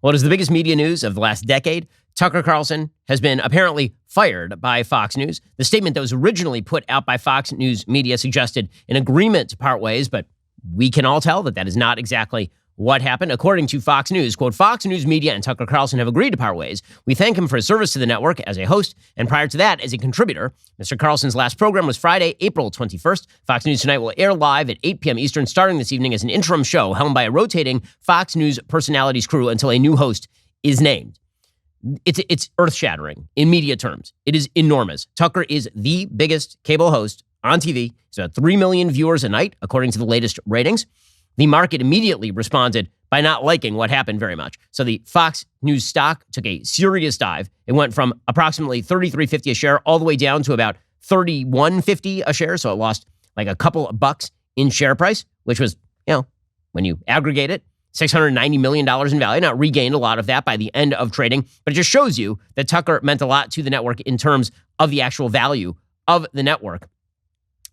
Well, it is the biggest media news of the last decade. Tucker Carlson has been apparently fired by Fox News. The statement that was originally put out by Fox News media suggested an agreement to part ways, but we can all tell that that is not exactly what happened. According to Fox News, quote, Fox News Media and Tucker Carlson have agreed to part ways. We thank him for his service to the network as a host and prior to that as a contributor. Mr. Carlson's last program was Friday, April 21st. Fox News Tonight will air live at 8 p.m. Eastern starting this evening as an interim show helmed by a rotating Fox News personalities crew until a new host is named. It's earth-shattering in media terms. It is enormous. Tucker is the biggest cable host on TV. He's got 3 million viewers a night, according to the latest ratings. The market immediately responded by not liking what happened very much. So the Fox News stock took a serious dive. It went from approximately $33.50 a share all the way down to about $31.50 a share. So it lost like a couple of bucks in share price, which was, when you aggregate it, $690 million in value. Now, it regained a lot of that by the end of trading, but it just shows you that Tucker meant a lot to the network in terms of the actual value of the network.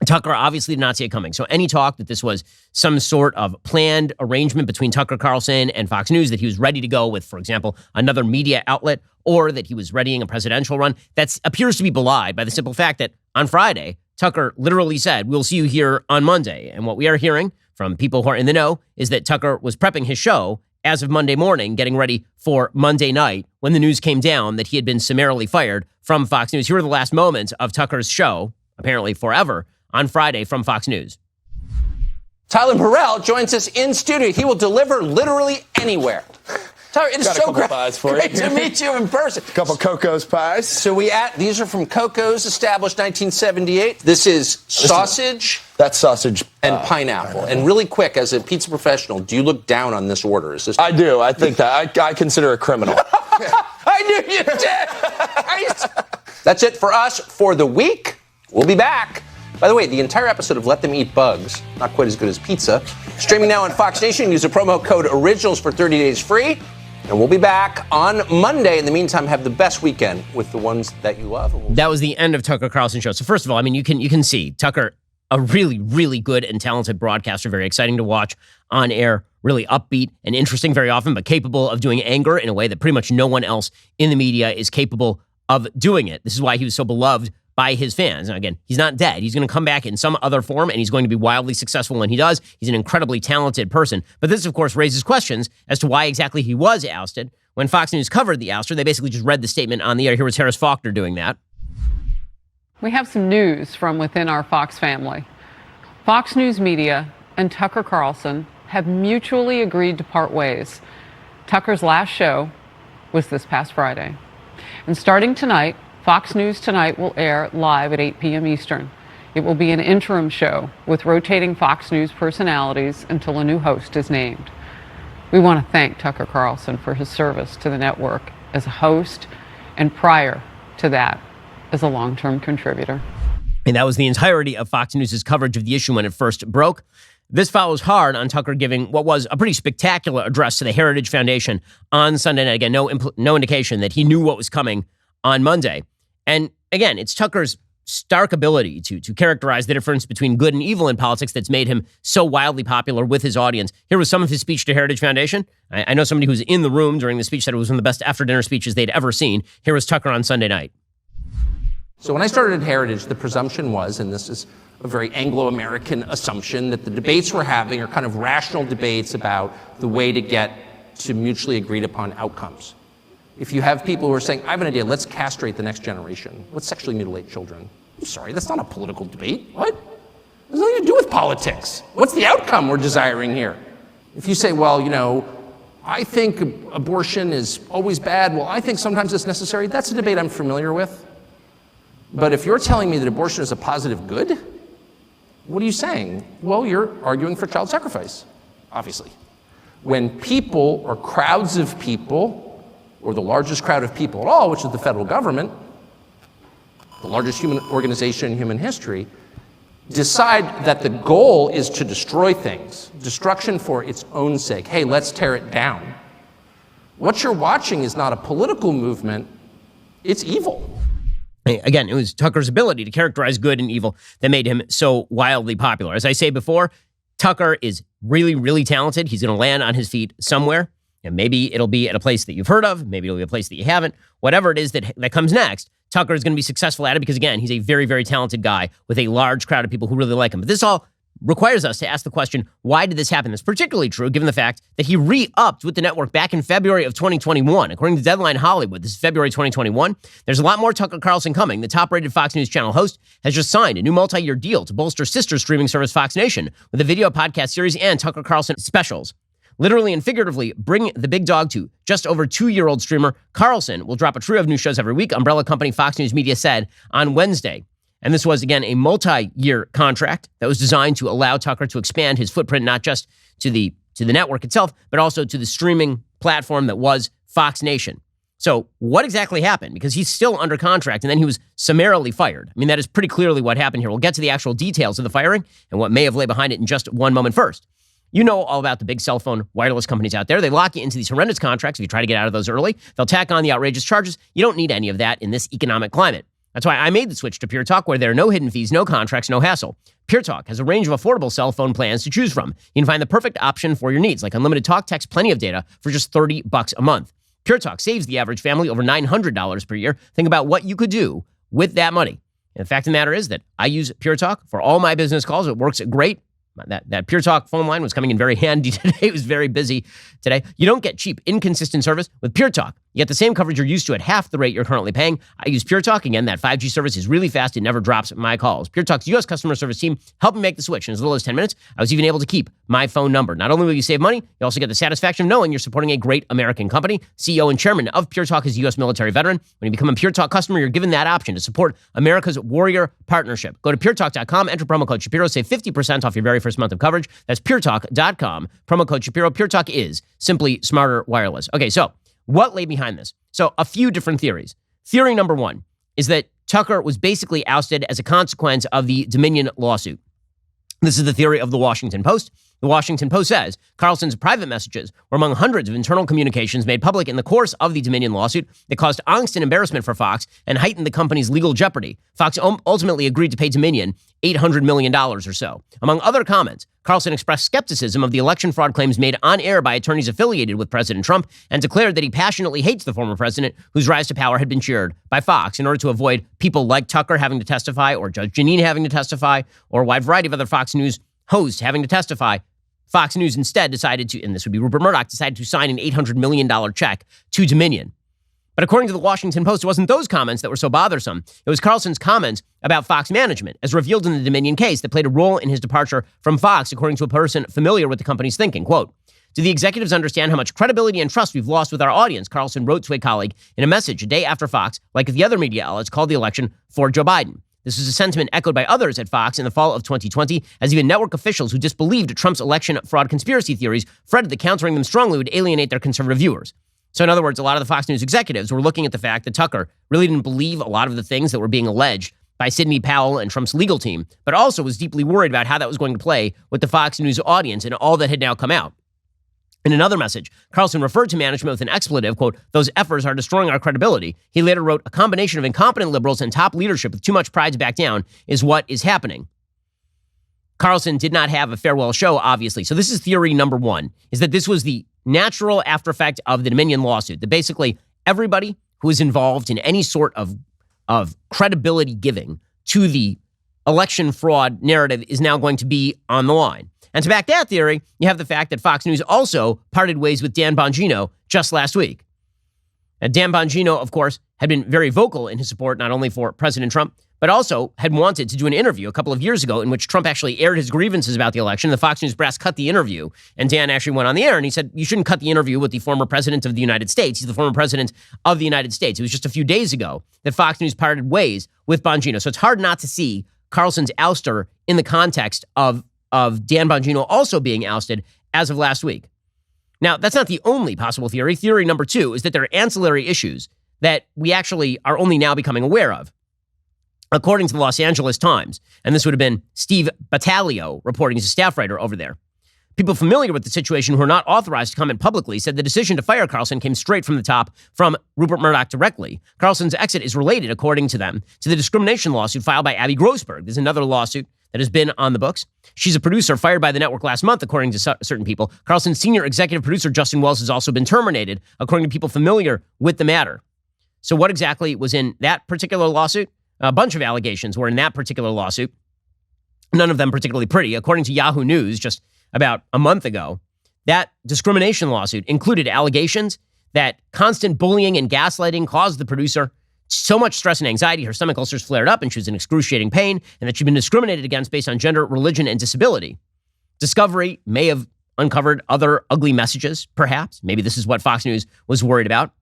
Tucker obviously did not see it coming. So any talk that this was some sort of planned arrangement between Tucker Carlson and Fox News, that he was ready to go with, for example, another media outlet, or that he was readying a presidential run, that appears to be belied by the simple fact that on Friday, Tucker literally said, we'll see you here on Monday. And what we are hearing from people who are in the know is that Tucker was prepping his show as of Monday morning, getting ready for Monday night when the news came down that he had been summarily fired from Fox News. Here are the last moments of Tucker's show, apparently forever, on Friday from Fox News. Tyler Burrell joins us in studio. He will deliver literally anywhere. Tyler, it is so great to meet you in person. A couple Coco's pies. So these are from Coco's, established 1978. This is sausage. That's sausage. And pineapple. And really quick, as a pizza professional, do you look down on this order? Is this? I do. I think that. I consider a criminal. I knew you did. That's it for us for the week. We'll be back. By the way, the entire episode of Let Them Eat Bugs, not quite as good as pizza, streaming now on Fox Nation. Use the promo code ORIGINALS for 30 days free. And we'll be back on Monday. In the meantime, have the best weekend with the ones that you love. That was the end of Tucker Carlson's show. So first of all, you can see Tucker, a really, really good and talented broadcaster, very exciting to watch on air, really upbeat and interesting very often, but capable of doing anger in a way that pretty much no one else in the media is capable of doing it. This is why he was so beloved by his fans. Now, again, he's not dead. He's going to come back in some other form, and he's going to be wildly successful when he does. He's an incredibly talented person. But this, of course, raises questions as to why exactly he was ousted. When Fox News covered the ouster, they basically just read the statement on the air. Here was Harris Faulkner doing that. We have some news from within our Fox family. Fox News Media and Tucker Carlson have mutually agreed to part ways. Tucker's last show was this past Friday. And starting tonight, Fox News Tonight will air live at 8 p.m. Eastern. It will be an interim show with rotating Fox News personalities until a new host is named. We want to thank Tucker Carlson for his service to the network as a host and prior to that as a long-term contributor. And that was the entirety of Fox News' coverage of the issue when it first broke. This follows hard on Tucker giving what was a pretty spectacular address to the Heritage Foundation on Sunday night. Again, no indication that he knew what was coming on Monday. And again, it's Tucker's stark ability to characterize the difference between good and evil in politics that's made him so wildly popular with his audience. Here was some of his speech to Heritage Foundation. I know somebody who was in the room during the speech said it was one of the best after-dinner speeches they'd ever seen. Here was Tucker on Sunday night. So when I started at Heritage, the presumption was, and this is a very Anglo-American assumption, that the debates we're having are kind of rational debates about the way to get to mutually agreed upon outcomes. If you have people who are saying, I have an idea, let's castrate the next generation. Let's sexually mutilate children. I'm sorry, that's not a political debate. What? It has nothing to do with politics. What's the outcome we're desiring here? If you say, well, I think abortion is always bad. Well, I think sometimes it's necessary. That's a debate I'm familiar with. But if you're telling me that abortion is a positive good, what are you saying? Well, you're arguing for child sacrifice, obviously. When people or crowds of people, or the largest crowd of people at all, which is the federal government, the largest human organization in human history, decide that the goal is to destroy things, destruction for its own sake. Hey, let's tear it down. What you're watching is not a political movement, it's evil. Again, it was Tucker's ability to characterize good and evil that made him so wildly popular. As I say before, Tucker is really, really talented. He's going to land on his feet somewhere. And maybe it'll be at a place that you've heard of. Maybe it'll be a place that you haven't. Whatever it is that comes next, Tucker is going to be successful at it because, again, he's a very, very talented guy with a large crowd of people who really like him. But this all requires us to ask the question, why did this happen? That's particularly true given the fact that he re-upped with the network back in February of 2021. According to Deadline Hollywood, this is February 2021, there's a lot more Tucker Carlson coming. The top-rated Fox News Channel host has just signed a new multi-year deal to bolster sister streaming service Fox Nation with a video podcast series and Tucker Carlson specials. Literally and figuratively, bring the big dog to just over 2-year-old streamer Carlson will drop a trio of new shows every week, umbrella company Fox News Media said on Wednesday. And this was, again, a multi-year contract that was designed to allow Tucker to expand his footprint, not just to the network itself, but also to the streaming platform that was Fox Nation. So what exactly happened? Because he's still under contract, and then he was summarily fired. I mean, that is pretty clearly what happened here. We'll get to the actual details of the firing and what may have lay behind it in just one moment. First, you know all about the big cell phone wireless companies out there. They lock you into these horrendous contracts if you try to get out of those early. They'll tack on the outrageous charges. You don't need any of that in this economic climate. That's why I made the switch to Pure Talk, where there are no hidden fees, no contracts, no hassle. Pure Talk has a range of affordable cell phone plans to choose from. You can find the perfect option for your needs, like unlimited talk, text, plenty of data for just $30 a month. Pure Talk saves the average family over $900 per year. Think about what you could do with that money. And the fact of the matter is that I use Pure Talk for all my business calls. It works great. That Pure Talk phone line was coming in very handy today. It was very busy today. You don't get cheap, inconsistent service with Pure Talk. You get the same coverage you're used to at half the rate you're currently paying. I use Pure Talk. Again, that 5G service is really fast. It never drops my calls. Pure Talk's U.S. customer service team helped me make the switch in as little as 10 minutes. I was even able to keep my phone number. Not only will you save money, you also get the satisfaction of knowing you're supporting a great American company. CEO and chairman of Pure Talk is a U.S. military veteran. When you become a Pure Talk customer, you're given that option to support America's warrior partnership. Go to puretalk.com, enter promo code Shapiro, save 50% off your very first month of coverage. That's puretalk.com, promo code Shapiro. Pure Talk is simply smarter wireless. Okay, so what lay behind this? So a few different theories. Theory number one is that Tucker was basically ousted as a consequence of the Dominion lawsuit. This is the theory of the Washington Post. The Washington Post says Carlson's private messages were among hundreds of internal communications made public in the course of the Dominion lawsuit that caused angst and embarrassment for Fox and heightened the company's legal jeopardy. Fox ultimately agreed to pay Dominion $800 million or so. Among other comments, Carlson expressed skepticism of the election fraud claims made on air by attorneys affiliated with President Trump and declared that he passionately hates the former president whose rise to power had been cheered by Fox in order to avoid people like Tucker having to testify or Judge Jeanine having to testify or a wide variety of other Fox News hosts having to testify. Fox News instead decided to, and this would be Rupert Murdoch, decided to sign an $800 million check to Dominion. But according to the Washington Post, it wasn't those comments that were so bothersome. It was Carlson's comments about Fox management, as revealed in the Dominion case, that played a role in his departure from Fox, according to a person familiar with the company's thinking. Quote, "Do the executives understand how much credibility and trust we've lost with our audience?" Carlson wrote to a colleague in a message a day after Fox, like the other media outlets, called the election for Joe Biden. This is a sentiment echoed by others at Fox in the fall of 2020, as even network officials who disbelieved Trump's election fraud conspiracy theories fretted that countering them strongly would alienate their conservative viewers. So in other words, a lot of the Fox News executives were looking at the fact that Tucker really didn't believe a lot of the things that were being alleged by Sidney Powell and Trump's legal team, but also was deeply worried about how that was going to play with the Fox News audience and all that had now come out. In another message, Carlson referred to management with an expletive, quote, "Those efforts are destroying our credibility." He later wrote, "A combination of incompetent liberals and top leadership with too much pride to back down is what is happening." Carlson did not have a farewell show, obviously. So this is theory number one, is that this was the natural after effect of the Dominion lawsuit, that basically everybody who is involved in any sort of credibility giving to the election fraud narrative is now going to be on the line. And to back that theory, you have the fact that Fox News also parted ways with Dan Bongino just last week. And Dan Bongino, of course, had been very vocal in his support not only for President Trump, but also had wanted to do an interview a couple of years ago in which Trump actually aired his grievances about the election. The Fox News brass cut the interview, and Dan actually went on the air and he said, "You shouldn't cut the interview with the former president of the United States. He's the former president of the United States." It was just a few days ago that Fox News parted ways with Bongino. So it's hard not to see Carlson's ouster in the context of Dan Bongino also being ousted as of last week. Now, that's not the only possible theory. Theory number two is that there are ancillary issues that we actually are only now becoming aware of. According to the Los Angeles Times, and this would have been Steve Battaglio reporting as a staff writer over there, people familiar with the situation who are not authorized to comment publicly said the decision to fire Carlson came straight from the top from Rupert Murdoch directly. Carlson's exit is related, according to them, to the discrimination lawsuit filed by Abby Grossberg. There's another lawsuit that has been on the books. She's a producer fired by the network last month, according to certain people. Carlson's senior executive producer, Justin Wells, has also been terminated, according to people familiar with the matter. So what exactly was in that particular lawsuit? A bunch of allegations were in that particular lawsuit. None of them particularly pretty. According to Yahoo News, just about a month ago, that discrimination lawsuit included allegations that constant bullying and gaslighting caused the producer so much stress and anxiety, her stomach ulcers flared up and she was in excruciating pain, and that she'd been discriminated against based on gender, religion, and disability. Discovery may have uncovered other ugly messages, perhaps. Maybe this is what Fox News was worried about.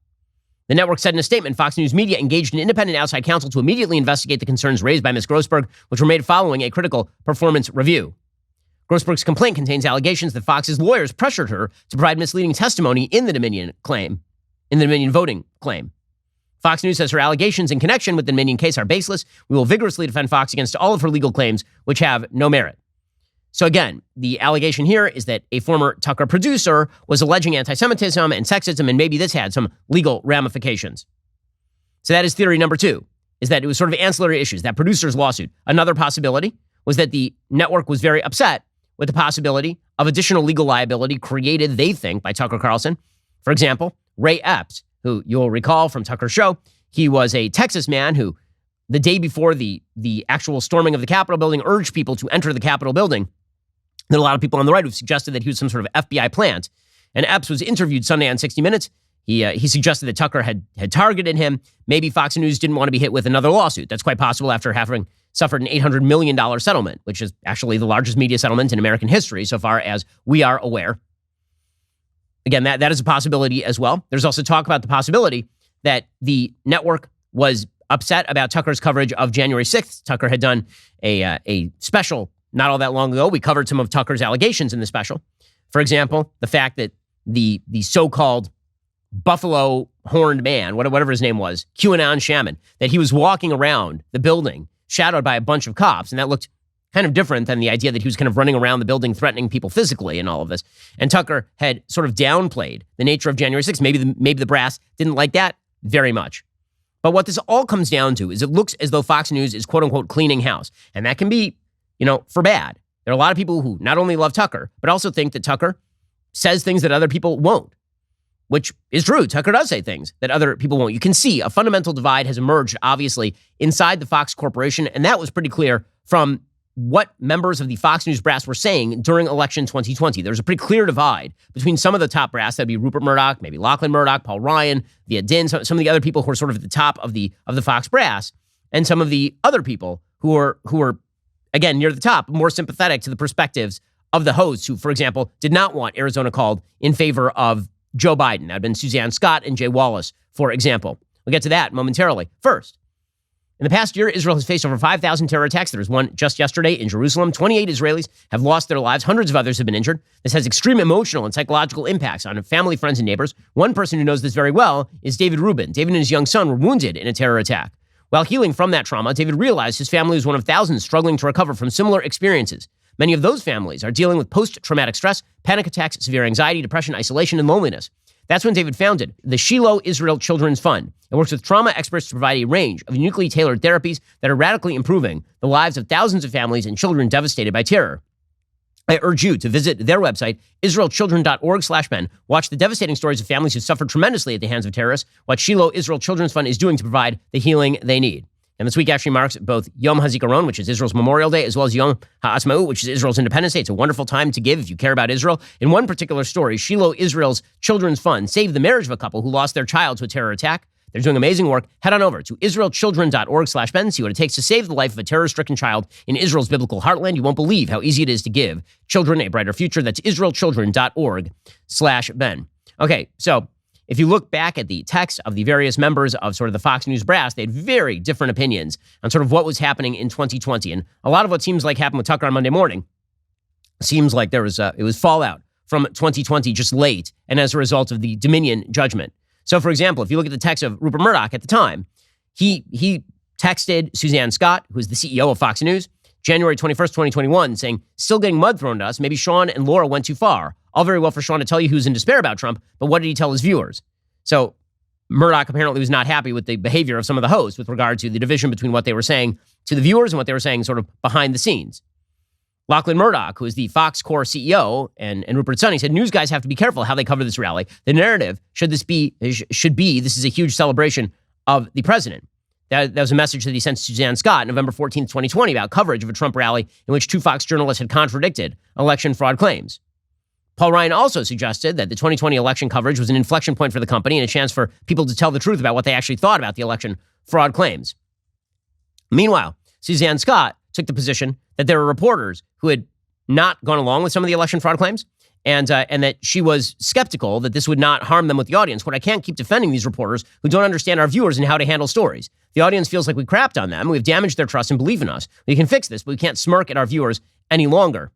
The network said in a statement, Fox News Media engaged an independent outside counsel to immediately investigate the concerns raised by Ms. Grossberg, which were made following a critical performance review. Grossberg's complaint contains allegations that Fox's lawyers pressured her to provide misleading testimony in the Dominion voting claim. Fox News says her allegations in connection with the Dominion case are baseless. We will vigorously defend Fox against all of her legal claims, which have no merit. So again, the allegation here is that a former Tucker producer was alleging anti-Semitism and sexism, and maybe this had some legal ramifications. So that is theory number two, is that it was sort of ancillary issues, that producer's lawsuit. Another possibility was that the network was very upset with the possibility of additional legal liability created, they think, by Tucker Carlson. For example, Ray Epps, who you'll recall from Tucker's show, he was a Texas man who, the day before the actual storming of the Capitol building, urged people to enter the Capitol building. There are a lot of people on the right who suggested that he was some sort of FBI plant. And Epps was interviewed Sunday on 60 Minutes. He suggested that Tucker had targeted him. Maybe Fox News didn't want to be hit with another lawsuit. That's quite possible after having suffered an $800 million settlement, which is actually the largest media settlement in American history so far as we are aware. Again, that is a possibility as well. There's also talk about the possibility that the network was upset about Tucker's coverage of January 6th. Tucker had done a special not all that long ago. We covered some of Tucker's allegations in the special. For example, the fact that the so-called buffalo horned man, whatever his name was, QAnon shaman, that he was walking around the building shadowed by a bunch of cops, and that looked kind of different than the idea that he was kind of running around the building threatening people physically and all of this. And Tucker had sort of downplayed the nature of January 6th. Maybe the brass didn't like that very much. But what this all comes down to is it looks as though Fox News is quote unquote cleaning house. And that can be, for bad. There are a lot of people who not only love Tucker, but also think that Tucker says things that other people won't, which is true. Tucker does say things that other people won't. You can see a fundamental divide has emerged, obviously, inside the Fox Corporation. And that was pretty clear from what members of the Fox News brass were saying during election 2020. There's a pretty clear divide between some of the top brass. That'd be Rupert Murdoch, maybe Lachlan Murdoch, Paul Ryan, Viet Din, some of the other people who are sort of at the top of the Fox brass, and some of the other people who are again, near the top, more sympathetic to the perspectives of the hosts who, for example, did not want Arizona called in favor of Joe Biden. That had been Suzanne Scott and Jay Wallace, for example. We'll get to that momentarily. First, in the past year, Israel has faced over 5,000 terror attacks. There was one just yesterday in Jerusalem. 28 Israelis have lost their lives. Hundreds of others have been injured. This has extreme emotional and psychological impacts on family, friends, and neighbors. One person who knows this very well is David Rubin. David and his young son were wounded in a terror attack. While healing from that trauma, David realized his family was one of thousands struggling to recover from similar experiences. Many of those families are dealing with post-traumatic stress, panic attacks, severe anxiety, depression, isolation, and loneliness. That's when David founded the Shiloh Israel Children's Fund. It works with trauma experts to provide a range of uniquely tailored therapies that are radically improving the lives of thousands of families and children devastated by terror. I urge you to visit their website, israelchildren.org/Ben. Watch the devastating stories of families who suffered tremendously at the hands of terrorists, what Shiloh Israel Children's Fund is doing to provide the healing they need. And this week actually marks both Yom HaZikaron, which is Israel's Memorial Day, as well as Yom HaAtzmaut, which is Israel's Independence Day. It's a wonderful time to give if you care about Israel. In one particular story, Shiloh Israel's Children's Fund saved the marriage of a couple who lost their child to a terror attack. They're doing amazing work. Head on over to israelchildren.org/Ben. See what it takes to save the life of a terror-stricken child in Israel's biblical heartland. You won't believe how easy it is to give children a brighter future. That's israelchildren.org/Ben. Okay, so if you look back at the text of the various members of sort of the Fox News brass, they had very different opinions on sort of what was happening in 2020. And a lot of what seems like happened with Tucker on Monday morning seems like it was fallout from 2020 just late and as a result of the Dominion judgment. So, for example, if you look at the text of Rupert Murdoch at the time, he texted Suzanne Scott, who is the CEO of Fox News, January 21st, 2021, saying, still getting mud thrown at us. Maybe Sean and Laura went too far. All very well for Sean to tell you he was in despair about Trump, but what did he tell his viewers? So Murdoch apparently was not happy with the behavior of some of the hosts with regard to the division between what they were saying to the viewers and what they were saying sort of behind the scenes. Lachlan Murdoch, who is the Fox core CEO, and Rupert Sonny said news guys have to be careful how they cover this rally. The narrative should be this is a huge celebration of the president. That was a message that he sent to Suzanne Scott November 14th, 2020 about coverage of a Trump rally in which two Fox journalists had contradicted election fraud claims. Paul Ryan also suggested that the 2020 election coverage was an inflection point for the company and a chance for people to tell the truth about what they actually thought about the election fraud claims. Meanwhile, Suzanne Scott took the position that there were reporters who had not gone along with some of the election fraud claims and that she was skeptical that this would not harm them with the audience. Quote, I can't keep defending these reporters who don't understand our viewers and how to handle stories. The audience feels like we crapped on them. We've damaged their trust and belief in us. We can fix this, but we can't smirk at our viewers any longer.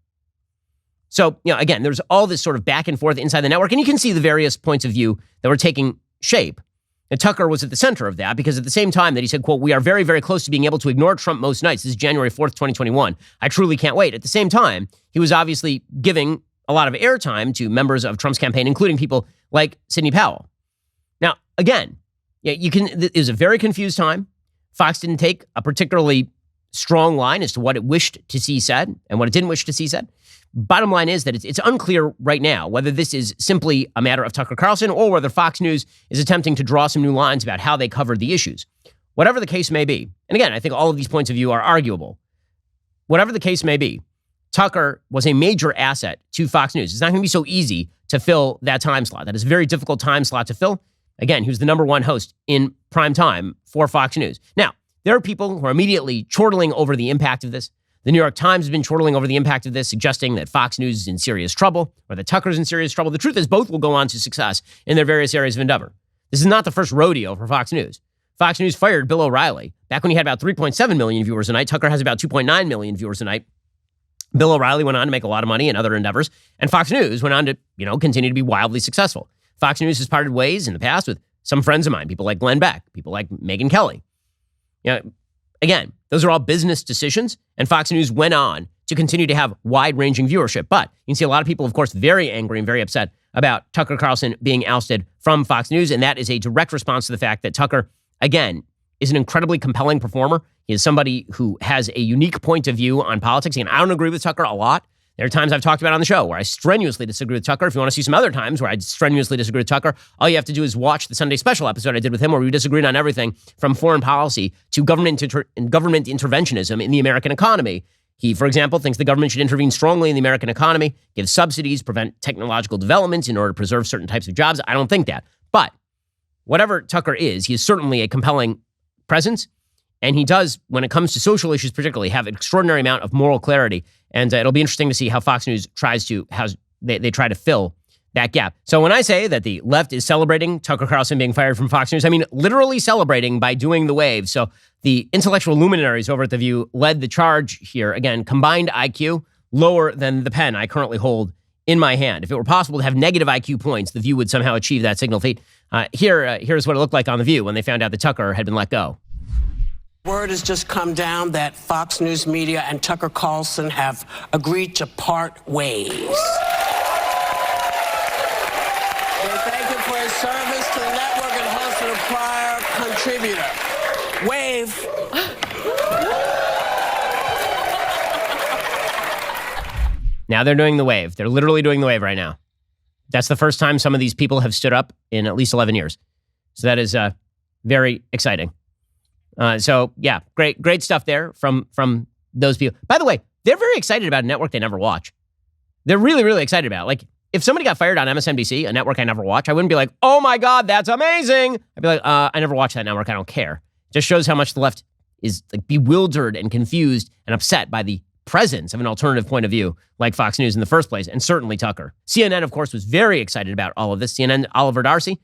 So, again, there's all this sort of back and forth inside the network, and you can see the various points of view that were taking shape. And Tucker was at the center of that because at the same time that he said, quote, we are very, very close to being able to ignore Trump most nights. This is January 4th, 2021. I truly can't wait. At the same time, he was obviously giving a lot of airtime to members of Trump's campaign, including people like Sidney Powell. Now, again, it was a very confused time. Fox didn't take a particularly strong line as to what it wished to see said and what it didn't wish to see said. Bottom line is that it's unclear right now whether this is simply a matter of Tucker Carlson or whether Fox News is attempting to draw some new lines about how they covered the issues. Whatever the case may be, and again, I think all of these points of view are arguable. Whatever the case may be, Tucker was a major asset to Fox News. It's not going to be so easy to fill that time slot. That is a very difficult time slot to fill. Again, he was the number one host in prime time for Fox News. Now, there are people who are immediately chortling over the impact of this. The New York Times has been chortling over the impact of this, suggesting that Fox News is in serious trouble or that Tucker's in serious trouble. The truth is both will go on to success in their various areas of endeavor. This is not the first rodeo for Fox News. Fox News fired Bill O'Reilly back when he had about 3.7 million viewers a night. Tucker has about 2.9 million viewers a night. Bill O'Reilly went on to make a lot of money in other endeavors, and Fox News went on to, continue to be wildly successful. Fox News has parted ways in the past with some friends of mine, people like Glenn Beck, people like Megyn Kelly. Again, those are all business decisions, and Fox News went on to continue to have wide-ranging viewership. But you can see a lot of people, of course, very angry and very upset about Tucker Carlson being ousted from Fox News, and that is a direct response to the fact that Tucker, again, is an incredibly compelling performer. He is somebody who has a unique point of view on politics, and I don't agree with Tucker a lot. There are times I've talked about on the show where I strenuously disagree with Tucker. If you want to see some other times where I strenuously disagree with Tucker, all you have to do is watch the Sunday special episode I did with him where we disagreed on everything from foreign policy to government interventionism in the American economy. He, for example, thinks the government should intervene strongly in the American economy, give subsidies, prevent technological developments in order to preserve certain types of jobs. I don't think that. But whatever Tucker is, he is certainly a compelling presence. And he does, when it comes to social issues particularly, have an extraordinary amount of moral clarity. And it'll be interesting to see how Fox News try to fill that gap. So when I say that the left is celebrating Tucker Carlson being fired from Fox News, I mean literally celebrating by doing the wave. So the intellectual luminaries over at The View led the charge here. Again, combined IQ lower than the pen I currently hold in my hand. If it were possible to have negative IQ points, The View would somehow achieve that signal feat. Here's what it looked like on The View when they found out that Tucker had been let go. Word has just come down that Fox News Media and Tucker Carlson have agreed to part ways. They thank him for his service to the network and hosting a prior contributor. Wave. Now they're doing the wave. They're literally doing the wave right now. That's the first time some of these people have stood up in at least 11 years. So that is very exciting. So yeah, great stuff there from those people. By the way, they're very excited about a network they never watch. They're really, really excited about it. Like if somebody got fired on MSNBC, a network I never watch, I wouldn't be like, oh my God, that's amazing. I'd be like, I never watch that network. I don't care. It just shows how much the left is like bewildered and confused and upset by the presence of an alternative point of view like Fox News in the first place, and certainly Tucker. CNN, of course, was very excited about all of this. CNN, Oliver Darcy,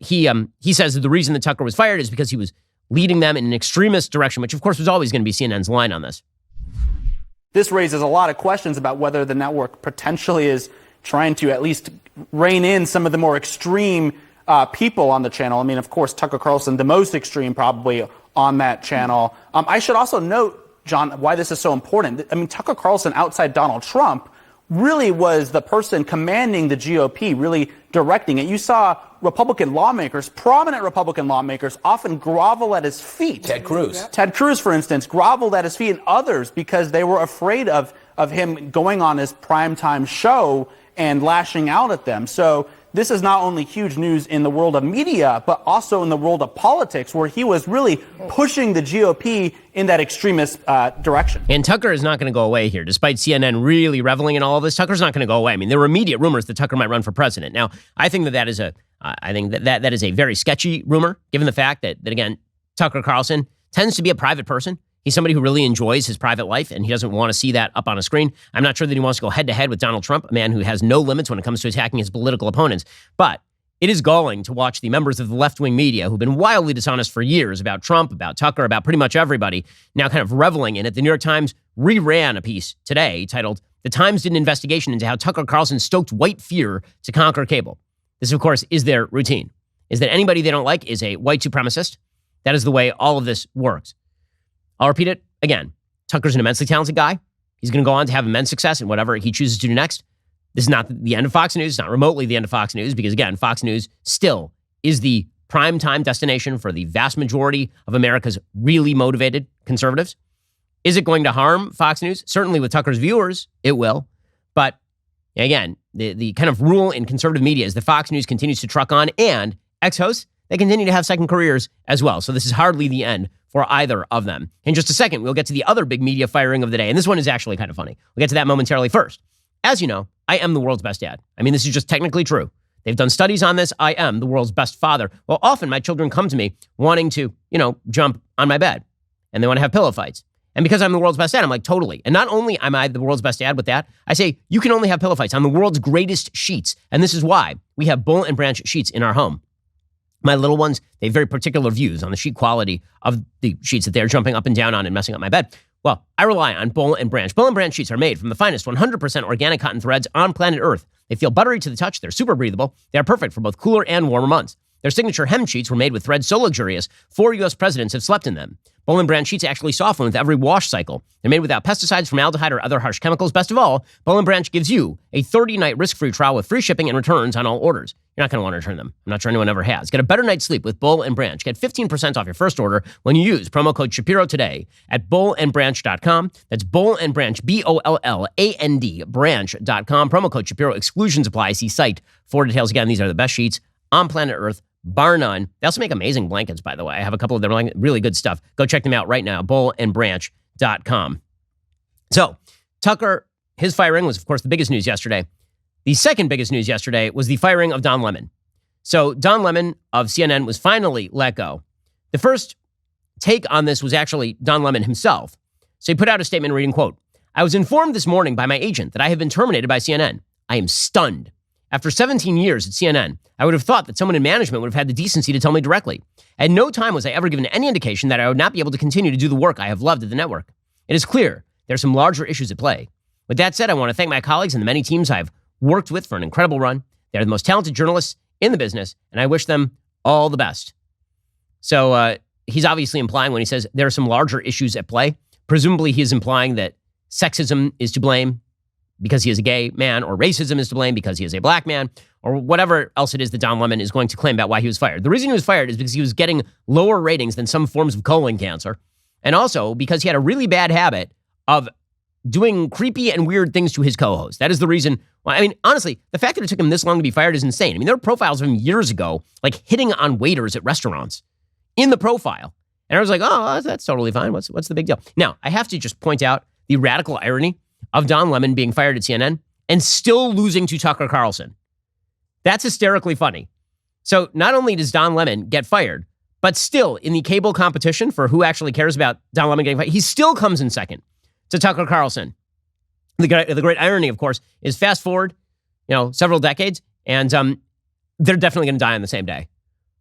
he says that the reason that Tucker was fired is because he was leading them in an extremist direction, which of course was always going to be CNN's line on this. This raises a lot of questions about whether the network potentially is trying to at least rein in some of the more extreme people on the channel. I mean, of course, Tucker Carlson, the most extreme probably on that channel. I should also note, John, why this is so important. I mean, Tucker Carlson, outside Donald Trump, really was the person commanding the GOP, really directing it. You saw Republican lawmakers, prominent Republican lawmakers, often grovel at his feet. Ted Cruz. Ted Cruz, for instance, groveled at his feet, and others because they were afraid of of him going on his primetime show and lashing out at them. So this is not only huge news in the world of media, but also in the world of politics, where he was really pushing the GOP in that extremist direction. And Tucker is not going to go away here. Despite CNN really reveling in all of this, Tucker's not going to go away. I mean, there were immediate rumors that Tucker might run for president. Now, I think that is a very sketchy rumor, given the fact that again, Tucker Carlson tends to be a private person. He's somebody who really enjoys his private life, and he doesn't want to see that up on a screen. I'm not sure that he wants to go head-to-head with Donald Trump, a man who has no limits when it comes to attacking his political opponents. But it is galling to watch the members of the left-wing media who've been wildly dishonest for years about Trump, about Tucker, about pretty much everybody, now kind of reveling in it. The New York Times reran a piece today titled, "The Times Did an Investigation into How Tucker Carlson Stoked White Fear to Conquer Cable." This, of course, is their routine, is that anybody they don't like is a white supremacist. That is the way all of this works. I'll repeat it again. Tucker's an immensely talented guy. He's going to go on to have immense success in whatever he chooses to do next. This is not the end of Fox News. It's not remotely the end of Fox News because, again, Fox News still is the prime time destination for the vast majority of America's really motivated conservatives. Is it going to harm Fox News? Certainly with Tucker's viewers, it will. But again, the kind of rule in conservative media is that Fox News continues to truck on, and ex-hosts, they continue to have second careers as well. So this is hardly the end for either of them. In just a second, we'll get to the other big media firing of the day. And this one is actually kind of funny. We'll get to that momentarily. First, as you know, I am the world's best dad. I mean, this is just technically true. They've done studies on this. I am the world's best father. Well, often my children come to me wanting to, jump on my bed, and they want to have pillow fights. And because I'm the world's best dad, I'm like, totally. And not only am I the world's best dad with that, I say, you can only have pillow fights on the world's greatest sheets. And this is why we have Bull and Branch sheets in our home. My little ones, they have very particular views on the sheet quality of the sheets that they're jumping up and down on and messing up my bed. Well, I rely on Bull and Branch. Bull and Branch sheets are made from the finest 100% organic cotton threads on planet Earth. They feel buttery to the touch. They're super breathable. They are perfect for both cooler and warmer months. Their signature hem sheets were made with threads so luxurious, 4 U.S. presidents have slept in them. Bull and Branch sheets actually soften with every wash cycle. They're made without pesticides, formaldehyde, or other harsh chemicals. Best of all, Bull and Branch gives you a 30-night risk-free trial with free shipping and returns on all orders. You're not going to want to return them. I'm not sure anyone ever has. Get a better night's sleep with Bull and Branch. Get 15% off your first order when you use promo code Shapiro today at bullandbranch.com. That's Bull and Branch, BOLLAND, branch.com. Promo code Shapiro. Exclusions apply. See site for details. Again, these are the best sheets on planet Earth, bar none. They also make amazing blankets, by the way. I have a couple of them, really good stuff. Go check them out right now, bullandbranch.com. So, Tucker, his firing was, of course, the biggest news yesterday. The second biggest news yesterday was the firing of Don Lemon. So, Don Lemon of CNN was finally let go. The first take on this was actually Don Lemon himself. So, he put out a statement reading, quote, "I was informed this morning by my agent that I have been terminated by CNN. I am stunned. After 17 years at CNN, I would have thought that someone in management would have had the decency to tell me directly. At no time was I ever given any indication that I would not be able to continue to do the work I have loved at the network. It is clear there are some larger issues at play. With that said, I want to thank my colleagues and the many teams I've worked with for an incredible run. They're the most talented journalists in the business, and I wish them all the best." So he's obviously implying when he says there are some larger issues at play. Presumably he is implying that sexism is to blame because he is a gay man, or racism is to blame because he is a black man, or whatever else it is that Don Lemon is going to claim about why he was fired. The reason he was fired is because he was getting lower ratings than some forms of colon cancer, and also because he had a really bad habit of doing creepy and weird things to his co-host. That is the reason why. I mean, honestly, the fact that it took him this long to be fired is insane. I mean, there were profiles of him years ago, like hitting on waiters at restaurants in the profile. And I was like, oh, that's totally fine. What's the big deal? Now, I have to just point out the radical irony of Don Lemon being fired at CNN and still losing to Tucker Carlson. That's hysterically funny. So not only does Don Lemon get fired, but still in the cable competition for who actually cares about Don Lemon getting fired, he still comes in second to Tucker Carlson. The great irony, of course, is fast forward, several decades, and they're definitely going to die on the same day,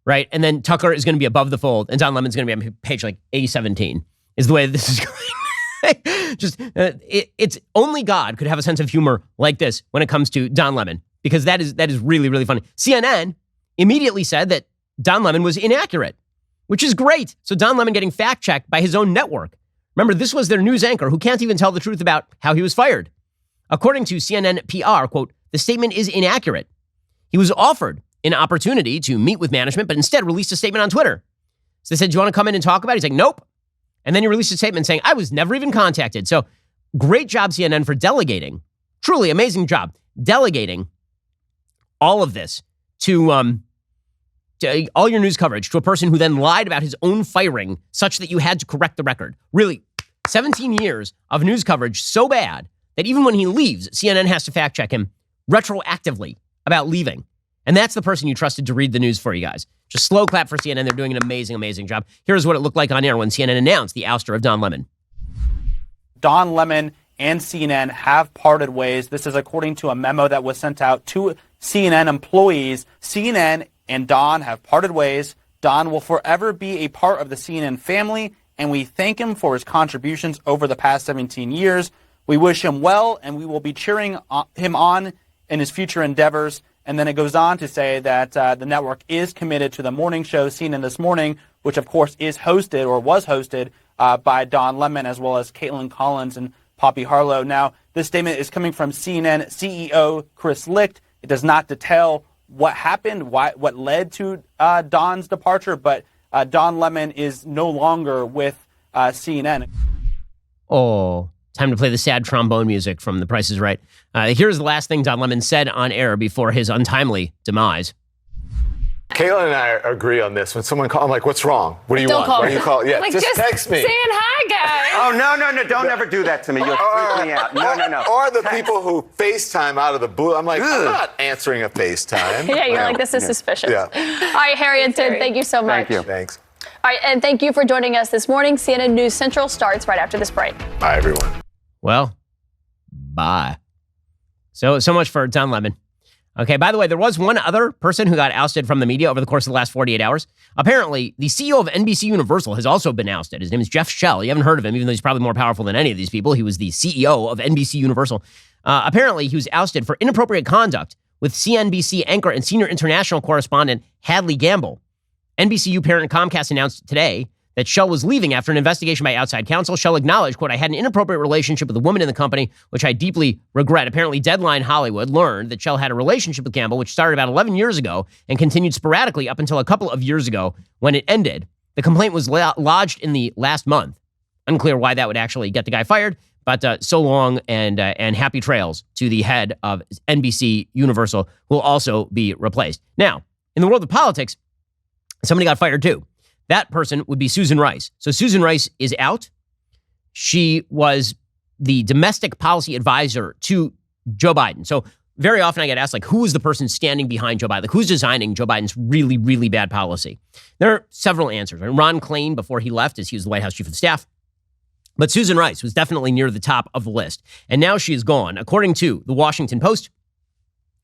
right? And then Tucker is going to be above the fold, and Don Lemon's going to be on page like A17, is the way this is going. It's only God could have a sense of humor like this when it comes to Don Lemon, because that is really, really funny. CNN immediately said that Don Lemon was inaccurate, which is great. So Don Lemon getting fact-checked by his own network. Remember, this was their news anchor who can't even tell the truth about how he was fired. According to CNN PR, quote, "The statement is inaccurate. He was offered an opportunity to meet with management, but instead released a statement on Twitter. So they said, do you want to come in and talk about it? He's like, nope. And then he released a statement saying, I was never even contacted. So great job, CNN, for delegating, truly amazing job, delegating all of this to all your news coverage to a person who then lied about his own firing such that you had to correct the record. Really, 17 years of news coverage so bad that even when he leaves, CNN has to fact check him retroactively about leaving. And that's the person you trusted to read the news for you guys. Just slow clap for CNN. They're doing an amazing, amazing job. Here's what it looked like on air when CNN announced the ouster of Don Lemon. Don Lemon and CNN have parted ways. This is according to a memo that was sent out to CNN employees. CNN and Don have parted ways. Don will forever be a part of the CNN family, and we thank him for his contributions over the past 17 years. We wish him well, and we will be cheering him on in his future endeavors. And then it goes on to say that the network is committed to the morning show CNN This Morning, which, of course, is hosted or was hosted by Don Lemon, as well as Caitlin Collins and Poppy Harlow. Now, this statement is coming from CNN CEO Chris Licht. It does not detail what happened, what led to Don's departure, but Don Lemon is no longer with CNN. Oh, time to play the sad trombone music from The Price is Right. Here's the last thing Don Lemon said on air before his untimely demise. Caitlin and I agree on this. When someone calls, I'm like, what's wrong? What do you want? Call Why do you call? Yeah, like, just text me. Saying hi, guys. Oh, no. Don't ever do that to me. You'll freak me out. No. Or the people who FaceTime out of the blue. I'm like, I'm not answering a FaceTime. Yeah, you're like, this is suspicious. Yeah. All right, Harry and Tim, thank you so much. Thank you. Thanks. All right, and thank you for joining us this morning. CNN News Central starts right after this break. Bye, everyone. Well, bye. So much for Don Lemon. Okay, by the way, there was one other person who got ousted from the media over the course of the last 48 hours. Apparently, the CEO of NBC Universal has also been ousted. His name is Jeff Shell. You haven't heard of him, even though he's probably more powerful than any of these people. He was the CEO of NBC Universal. Apparently, he was ousted for inappropriate conduct with CNBC anchor and senior international correspondent Hadley Gamble. NBCU parent Comcast announced today that Shell was leaving after an investigation by outside counsel. Shell acknowledged, quote, I had an inappropriate relationship with a woman in the company, which I deeply regret. Apparently, Deadline Hollywood learned that Shell had a relationship with Gamble, which started about 11 years ago and continued sporadically up until a couple of years ago when it ended. The complaint was lodged in the last month. Unclear why that would actually get the guy fired, but so long and happy trails to the head of NBC Universal, who will also be replaced. Now, in the world of politics, somebody got fired too. That person would be Susan Rice. So Susan Rice is out. She was the domestic policy advisor to Joe Biden. So very often I get asked, like, who is the person standing behind Joe Biden? Like, who's designing Joe Biden's really, really bad policy? There are several answers. Ron Klain, before he left, as he was the White House chief of staff. But Susan Rice was definitely near the top of the list. And now she is gone. According to the Washington Post,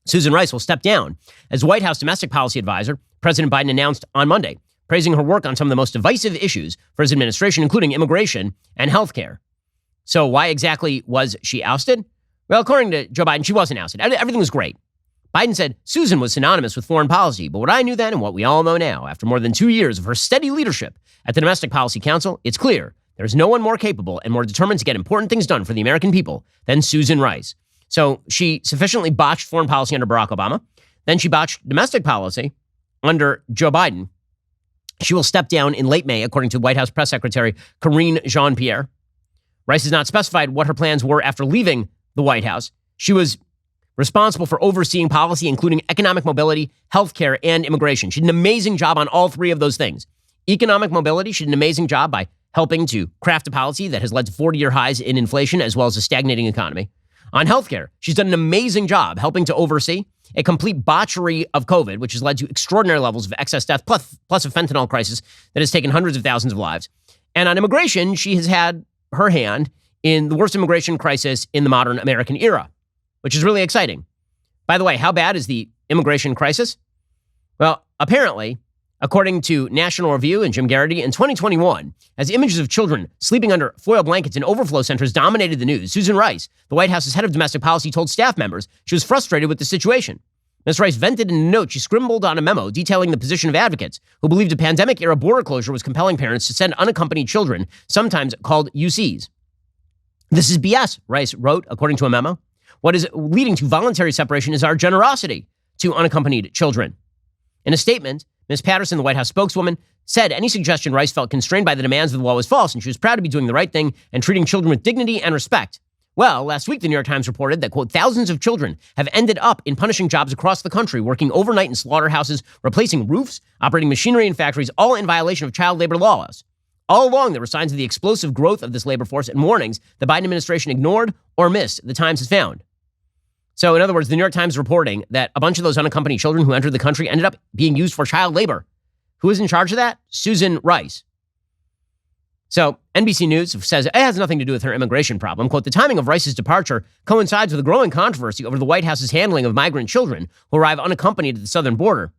Susan Rice will step down as White House domestic policy advisor. President Biden announced on Monday, praising her work on some of the most divisive issues for his administration, including immigration and health care. So why exactly was she ousted? Well, according to Joe Biden, she wasn't ousted. Everything was great. Biden said Susan was synonymous with foreign policy, but what I knew then and what we all know now, after more than 2 years of her steady leadership at the Domestic Policy Council, it's clear there's no one more capable and more determined to get important things done for the American people than Susan Rice. So she sufficiently botched foreign policy under Barack Obama. Then she botched domestic policy under Joe Biden. She will step down in late May, according to White House Press Secretary Karine Jean-Pierre. Rice has not specified what her plans were after leaving the White House. She was responsible for overseeing policy, including economic mobility, healthcare, and immigration. She did an amazing job on all three of those things. Economic mobility, she did an amazing job by helping to craft a policy that has led to 40-year highs in inflation as well as a stagnating economy. On healthcare, she's done an amazing job helping to oversee a complete botchery of COVID, which has led to extraordinary levels of excess death, plus a fentanyl crisis that has taken hundreds of thousands of lives. And on immigration, she has had her hand in the worst immigration crisis in the modern American era, which is really exciting. By the way, how bad is the immigration crisis? Well, apparently, according to National Review and Jim Garrity, in 2021, as images of children sleeping under foil blankets in overflow centers dominated the news, Susan Rice, the White House's head of domestic policy, told staff members she was frustrated with the situation. Ms. Rice vented in a note she scribbled on a memo detailing the position of advocates who believed a pandemic-era border closure was compelling parents to send unaccompanied children, sometimes called UCs. This is BS, Rice wrote, according to a memo. What is leading to voluntary separation is our generosity to unaccompanied children. In a statement, Ms. Patterson, the White House spokeswoman, said any suggestion Rice felt constrained by the demands of the law was false, and she was proud to be doing the right thing and treating children with dignity and respect. Well, last week, the New York Times reported that, quote, thousands of children have ended up in punishing jobs across the country, working overnight in slaughterhouses, replacing roofs, operating machinery in factories, all in violation of child labor laws. All along, there were signs of the explosive growth of this labor force and warnings the Biden administration ignored or missed, the Times has found. So, in other words, the New York Times is reporting that a bunch of those unaccompanied children who entered the country ended up being used for child labor. Who is in charge of that? Susan Rice. So, NBC News says it has nothing to do with her immigration problem. Quote, the timing of Rice's departure coincides with a growing controversy over the White House's handling of migrant children who arrive unaccompanied at the southern border,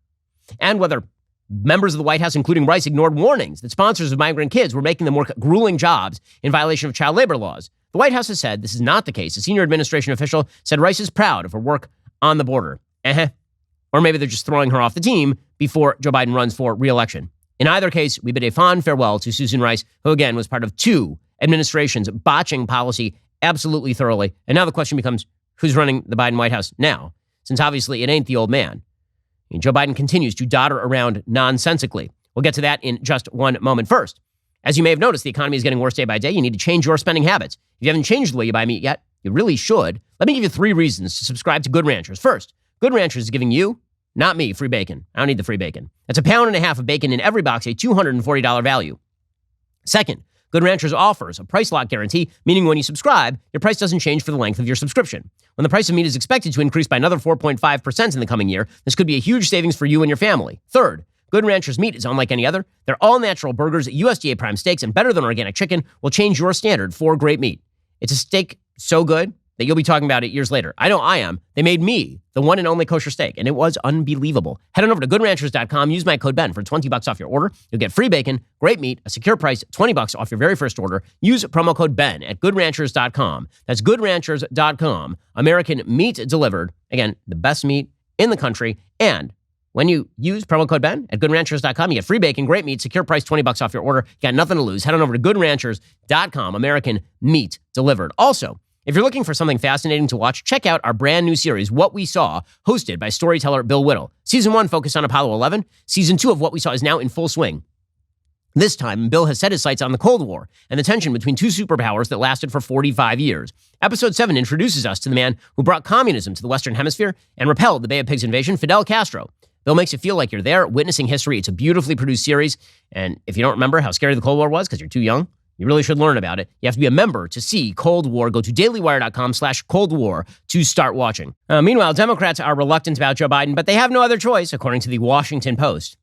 and whether members of the White House, including Rice, ignored warnings that sponsors of migrant kids were making them work grueling jobs in violation of child labor laws. The White House has said this is not the case. A senior administration official said Rice is proud of her work on the border. Or maybe they're just throwing her off the team before Joe Biden runs for re-election. In either case, we bid a fond farewell to Susan Rice, who again was part of two administrations botching policy absolutely thoroughly. And now the question becomes, who's running the Biden White House now? Since obviously it ain't the old man. And Joe Biden continues to dodder around nonsensically. We'll get to that in just one moment. First, as you may have noticed, the economy is getting worse day by day. You need to change your spending habits. If you haven't changed the way you buy meat yet, you really should. Let me give you 3 reasons to subscribe to Good Ranchers. First, Good Ranchers is giving you, not me, free bacon. I don't need the free bacon. That's £1.50 of bacon in every box, a $240 value. Second, Good Ranchers offers a price lock guarantee, meaning when you subscribe, your price doesn't change for the length of your subscription. When the price of meat is expected to increase by another 4.5% in the coming year, this could be a huge savings for you and your family. Third, Good Ranchers meat is unlike any other. They're all-natural burgers, USDA prime steaks, and better than organic chicken will change your standard for great meat. It's a steak so good that you'll be talking about it years later. I know I am. They made me the one and only kosher steak, and it was unbelievable. Head on over to goodranchers.com. Use my code Ben for $20 off your order. You'll get free bacon, great meat, a secure price, $20 off your very first order. Use promo code Ben at goodranchers.com. That's goodranchers.com. American meat delivered. Again, the best meat in the country. And when you use promo code Ben at goodranchers.com, you get free bacon, great meat, secure price, $20 off your order. You got nothing to lose. Head on over to goodranchers.com. American meat delivered. Also, if you're looking for something fascinating to watch, check out our brand new series, What We Saw, hosted by storyteller Bill Whittle. Season 1 focused on Apollo 11. Season 2 of What We Saw is now in full swing. This time, Bill has set his sights on the Cold War and the tension between two superpowers that lasted for 45 years. Episode 7 introduces us to the man who brought communism to the Western Hemisphere and repelled the Bay of Pigs invasion, Fidel Castro. Bill makes it feel like you're there, witnessing history. It's a beautifully produced series. And if you don't remember how scary the Cold War was because you're too young, you really should learn about it. You have to be a member to see Cold War. Go to dailywire.com/Cold War to start watching. Meanwhile, Democrats are reluctant about Joe Biden, but they have no other choice, according to the Washington Post.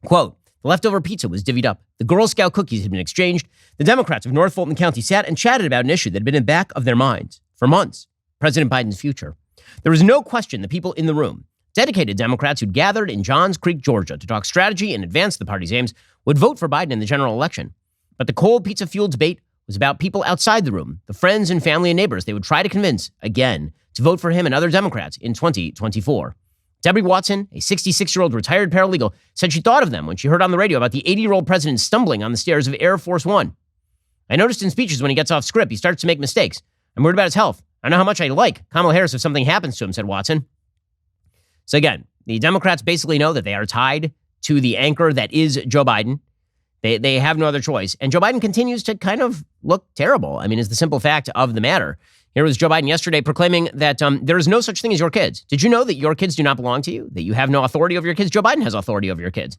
Quote, the leftover pizza was divvied up. The Girl Scout cookies had been exchanged. The Democrats of North Fulton County sat and chatted about an issue that had been in the back of their minds for months, President Biden's future. There was no question the people in the room, dedicated Democrats who'd gathered in Johns Creek, Georgia, to talk strategy and advance the party's aims, would vote for Biden in the general election. But the cold pizza-fueled debate was about people outside the room, the friends and family and neighbors they would try to convince, again, to vote for him and other Democrats in 2024. Debbie Watson, a 66-year-old retired paralegal, said she thought of them when she heard on the radio about the 80-year-old president stumbling on the stairs of Air Force One. I noticed in speeches when he gets off script, he starts to make mistakes. I'm worried about his health. I know how much I like Kamala Harris if something happens to him, said Watson. So again, the Democrats basically know that they are tied to the anchor that is Joe Biden. They have no other choice. And Joe Biden continues to kind of look terrible. I mean, it's the simple fact of the matter. Here was Joe Biden yesterday proclaiming that there is no such thing as your kids. Did you know that your kids do not belong to you? That you have no authority over your kids? Joe Biden has authority over your kids.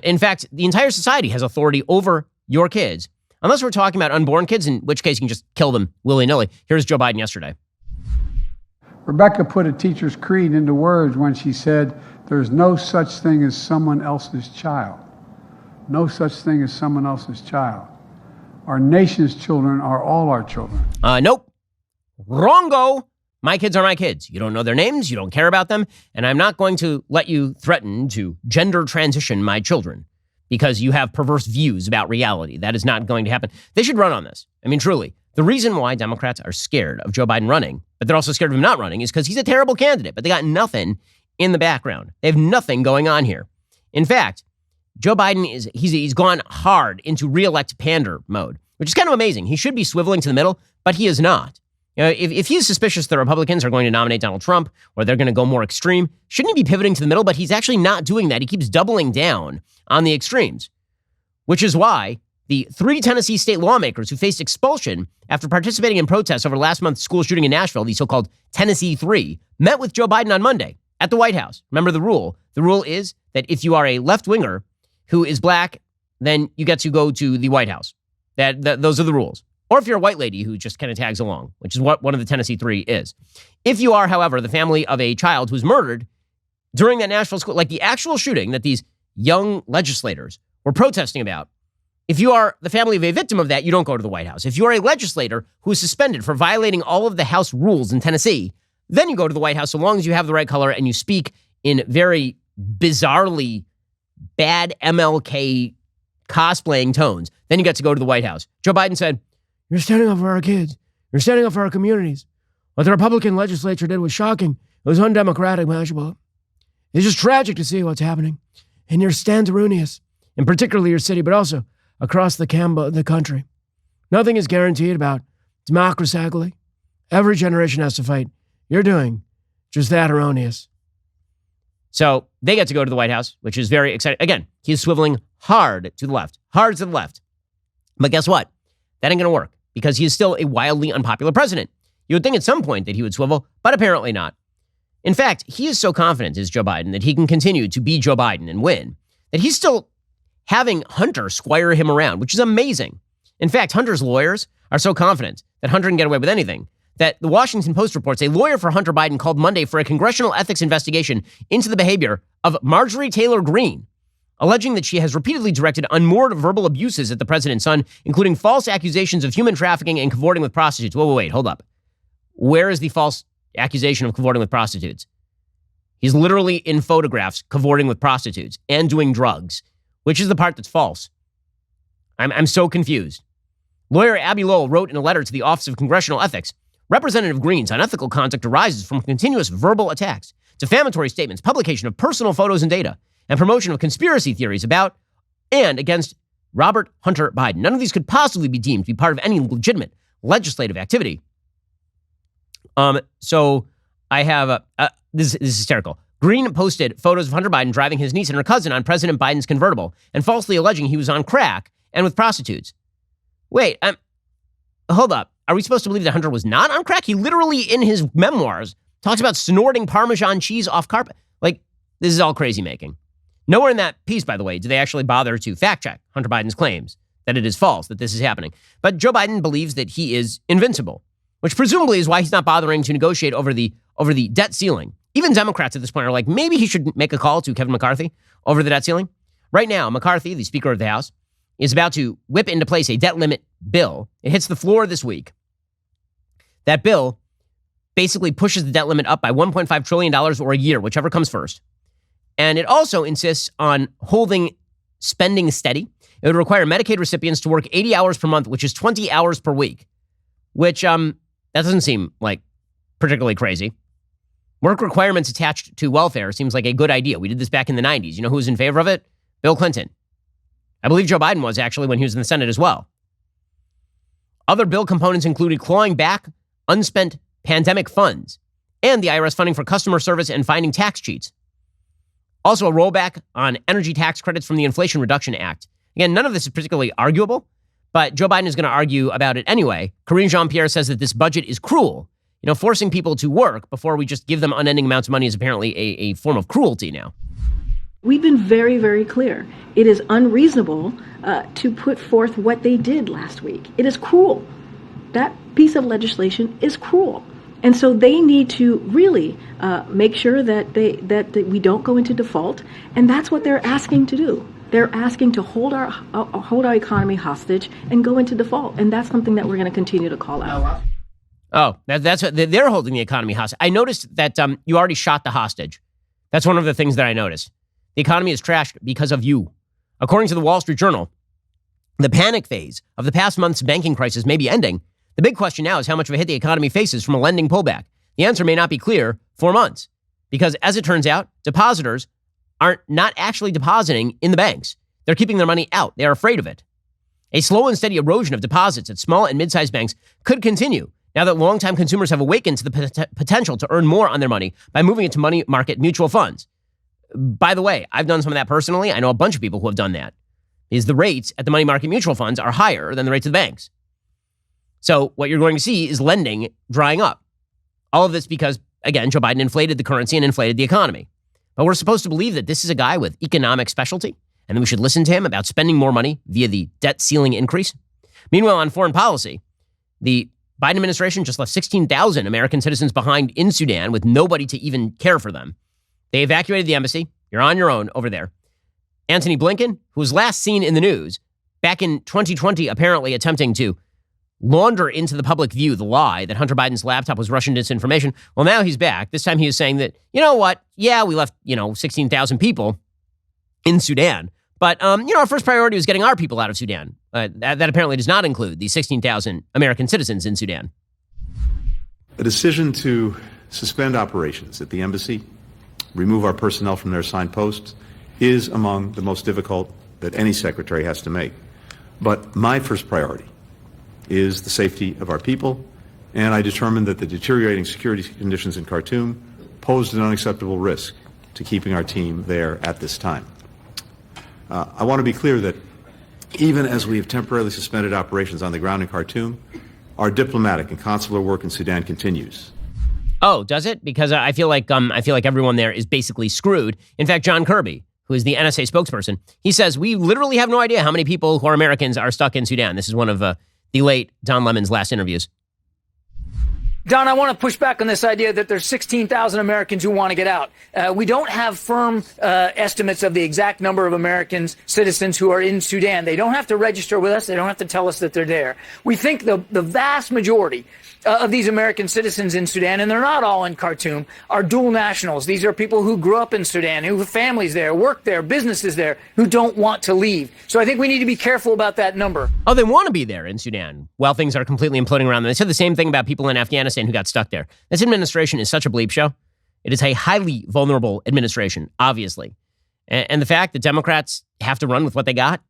In fact, the entire society has authority over your kids. Unless we're talking about unborn kids, in which case you can just kill them willy-nilly. Here's Joe Biden yesterday. Rebecca put a teacher's creed into words when she said, there's no such thing as someone else's child. No such thing as someone else's child. Our nation's children are all our children. Nope. Wrongo. My kids are my kids. You don't know their names. You don't care about them. And I'm not going to let you threaten to gender transition my children because you have perverse views about reality. That is not going to happen. They should run on this. I mean, truly. The reason why Democrats are scared of Joe Biden running, but they're also scared of him not running, is because he's a terrible candidate, but they got nothing in the background. They have nothing going on here. In fact, Joe Biden he's gone hard into reelect pander mode, which is kind of amazing. He should be swiveling to the middle, but he is not. You know, if he's suspicious the Republicans are going to nominate Donald Trump or they're going to go more extreme, shouldn't he be pivoting to the middle? But he's actually not doing that. He keeps doubling down on the extremes, which is why the 3 Tennessee state lawmakers who faced expulsion after participating in protests over last month's school shooting in Nashville, the so-called Tennessee 3, met with Joe Biden on Monday at the White House. Remember the rule. The rule is that if you are a left-winger who is black, then you get to go to the White House. Those are the rules. Or if you're a white lady who just kind of tags along, which is what one of the Tennessee 3 is. If you are, however, the family of a child who's murdered during that Nashville school, like the actual shooting that these young legislators were protesting about, if you are the family of a victim of that, you don't go to the White House. If you are a legislator who is suspended for violating all of the House rules in Tennessee, then you go to the White House so long as you have the right color and you speak in very bizarrely bad MLK cosplaying tones. Then you get to go to the White House. Joe Biden said, "You're standing up for our kids. You're standing up for our communities. What the Republican legislature did was shocking. It was undemocratic, mashable. It's just tragic to see what's happening. And your stands erroneous, in particularly your city, but also across the country. Nothing is guaranteed about democracy. Every generation has to fight. You're doing just that erroneous." So they get to go to the White House, which is very exciting. Again, he's swiveling hard to the left. But guess what? That ain't going to work because he is still a wildly unpopular president. You would think at some point that he would swivel, but apparently not. In fact, he is so confident, is Joe Biden, that he can continue to be Joe Biden and win, that he's still having Hunter squire him around, which is amazing. In fact, Hunter's lawyers are so confident that Hunter can get away with anything that the Washington Post reports a lawyer for Hunter Biden called Monday for a congressional ethics investigation into the behavior of Marjorie Taylor Greene, alleging that she has repeatedly directed unmoored verbal abuses at the president's son, including false accusations of human trafficking and cavorting with prostitutes. Wait, hold up. Where is the false accusation of cavorting with prostitutes? He's literally in photographs cavorting with prostitutes and doing drugs, which is the part that's false. I'm so confused. Lawyer Abby Lowell wrote in a letter to the Office of Congressional Ethics, Representative Greene's unethical conduct arises from continuous verbal attacks, defamatory statements, publication of personal photos and data, and promotion of conspiracy theories about and against Robert Hunter Biden. None of these could possibly be deemed to be part of any legitimate legislative activity. So I have, this is hysterical. Greene posted photos of Hunter Biden driving his niece and her cousin on President Biden's convertible and falsely alleging he was on crack and with prostitutes. Wait, hold up. Are we supposed to believe that Hunter was not on crack? He literally, in his memoirs, talks about snorting Parmesan cheese off carpet. Like, this is all crazy making. Nowhere in that piece, by the way, do they actually bother to fact check Hunter Biden's claims that it is false, that this is happening. But Joe Biden believes that he is invincible, which presumably is why he's not bothering to negotiate over the debt ceiling. Even Democrats at this point are like, maybe he should make a call to Kevin McCarthy over the debt ceiling. Right now, McCarthy, the Speaker of the House, is about to whip into place a debt limit bill. It hits the floor this week. That bill basically pushes the debt limit up by $1.5 trillion or a year, whichever comes first. And it also insists on holding spending steady. It would require Medicaid recipients to work 80 hours per month, which is 20 hours per week, which that doesn't seem like particularly crazy. Work requirements attached to welfare seems like a good idea. We did this back in the 90s. You know who was in favor of it? Bill Clinton. I believe Joe Biden was actually when he was in the Senate as well. Other bill components included clawing back unspent pandemic funds and the IRS funding for customer service and finding tax cheats. Also a rollback on energy tax credits from the Inflation Reduction Act. Again, none of this is particularly arguable, but Joe Biden is going to argue about it anyway. Karine Jean-Pierre says that this budget is cruel. You know, forcing people to work before we just give them unending amounts of money is apparently a form of cruelty now. We've been very, very clear. It is unreasonable to put forth what they did last week. It is cruel. That piece of legislation is cruel. And so they need to really make sure that we don't go into default. And that's what they're asking to do. They're asking to hold our economy hostage and go into default. And that's something that we're going to continue to call out. Oh, that's what they're holding the economy hostage. I noticed that you already shot the hostage. That's one of the things that I noticed. The economy is trashed because of you. According to the Wall Street Journal, the panic phase of the past month's banking crisis may be ending. The big question now is how much of a hit the economy faces from a lending pullback. The answer may not be clear for months because, as it turns out, depositors are not actually depositing in the banks. They're keeping their money out. They are afraid of it. A slow and steady erosion of deposits at small and mid-sized banks could continue now that longtime consumers have awakened to the potential to earn more on their money by moving into money market mutual funds. By the way, I've done some of that personally. I know a bunch of people who have done that. because the rates at the money market mutual funds are higher than the rates of the banks. So what you're going to see is lending drying up. All of this because, again, Joe Biden inflated the currency and inflated the economy. But we're supposed to believe that this is a guy with economic specialty and that we should listen to him about spending more money via the debt ceiling increase. Meanwhile, on foreign policy, the Biden administration just left 16,000 American citizens behind in Sudan with nobody to even care for them. They evacuated the embassy. You're on your own over there. Antony Blinken, who was last seen in the news back in 2020, apparently attempting to launder into the public view the lie that Hunter Biden's laptop was Russian disinformation. Well, now he's back. This time he is saying that, you know what? Yeah, we left, 16,000 people in Sudan. But, our first priority was getting our people out of Sudan. That apparently does not include the 16,000 American citizens in Sudan. A decision to suspend operations at the embassy, remove our personnel from their assigned posts, is among the most difficult that any secretary has to make. But my first priority is the safety of our people, and I determined that the deteriorating security conditions in Khartoum posed an unacceptable risk to keeping our team there at this time. I want to be clear that even as we have temporarily suspended operations on the ground in Khartoum, our diplomatic and consular work in Sudan continues. Oh, does it? Because I feel like everyone there is basically screwed. In fact, John Kirby, who is the NSA spokesperson, he says we literally have no idea how many people who are Americans are stuck in Sudan. This is one of the late Don Lemon's last interviews. Don, I want to push back on this idea that there's 16,000 Americans who want to get out. We don't have firm estimates of the exact number of Americans, citizens who are in Sudan. They don't have to register with us. They don't have to tell us that they're there. We think the vast majority of these American citizens in Sudan, and they're not all in Khartoum, are dual nationals. These are people who grew up in Sudan, who have families there, work there, businesses there, who don't want to leave. So I think we need to be careful about that number. Oh, they want to be there in Sudan while things are completely imploding around them. They said the same thing about people in Afghanistan who got stuck there. This administration is such a bleep show. It is a highly vulnerable administration, obviously. And the fact that Democrats have to run with what they got